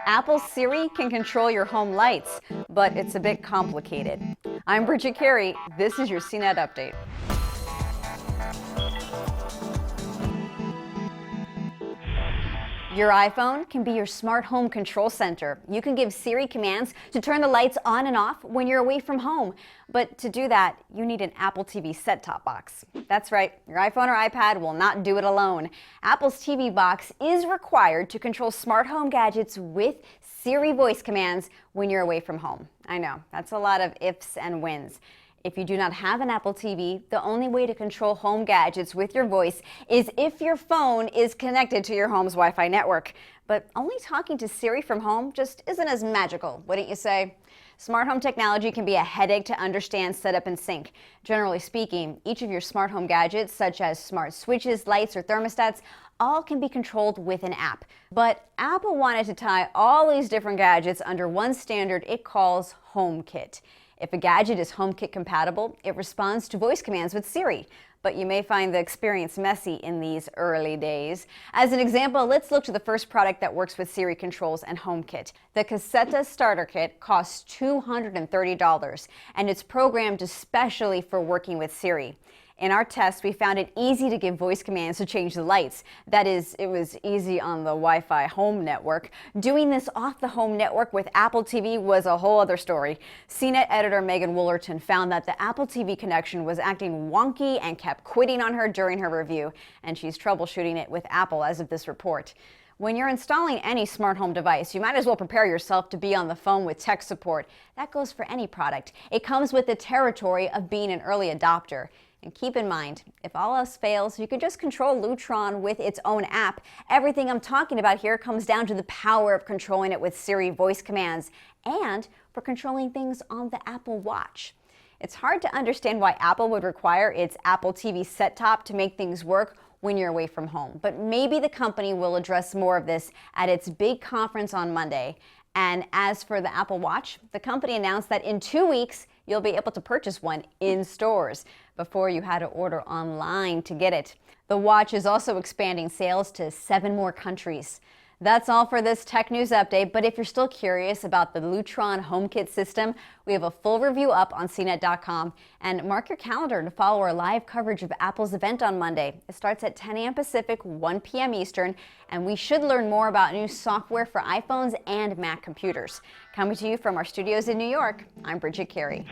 Apple's Siri can control your home lights, but it's a bit complicated. I'm Bridget Carey. This is your CNET update. Your iPhone can be your smart home control center. You can give Siri commands to turn the lights on and off when you're away from home. But to do that, you need an Apple TV set-top box. That's right, your iPhone or iPad will not do it alone. Apple's TV box is required to control smart home gadgets with Siri voice commands when you're away from home. I know, that's a lot of ifs and whens. If you do not have an Apple TV, the only way to control home gadgets with your voice is if your phone is connected to your home's Wi-Fi network. But only talking to Siri from home just isn't as magical, wouldn't you say? Smart home technology can be a headache to understand, set up, and sync. Generally speaking, each of your smart home gadgets, such as smart switches, lights, or thermostats, all can be controlled with an app. But Apple wanted to tie all these different gadgets under one standard it calls HomeKit. If a gadget is HomeKit compatible, it responds to voice commands with Siri. But you may find the experience messy in these early days. As an example, let's look to the first product that works with Siri controls and HomeKit. The Cassetta Starter Kit costs $230, and it's programmed especially for working with Siri. In our test, we found it easy to give voice commands to change the lights. That is, it was easy on the Wi-Fi home network. Doing this off the home network with Apple TV was a whole other story. CNET editor Megan Woolerton found that the Apple TV connection was acting wonky and kept quitting on her during her review, and she's troubleshooting it with Apple as of this report. When you're installing any smart home device, you might as well prepare yourself to be on the phone with tech support. That goes for any product. It comes with the territory of being an early adopter. And keep in mind, if all else fails, you can just control Lutron with its own app. Everything I'm talking about here comes down to the power of controlling it with Siri voice commands and for controlling things on the Apple Watch. It's hard to understand why Apple would require its Apple TV set-top to make things work when you're away from home. But maybe the company will address more of this at its big conference on Monday. And as for the Apple Watch, the company announced that in 2 weeks, you'll be able to purchase one in stores. Before, you had to order online to get it. The watch is also expanding sales to 7 more countries. That's all for this tech news update, but if you're still curious about the Lutron HomeKit system, we have a full review up on CNET.com. And mark your calendar to follow our live coverage of Apple's event on Monday. It starts at 10 a.m. Pacific, 1 p.m. Eastern, and we should learn more about new software for iPhones and Mac computers. Coming to you from our studios in New York, I'm Bridget Carey.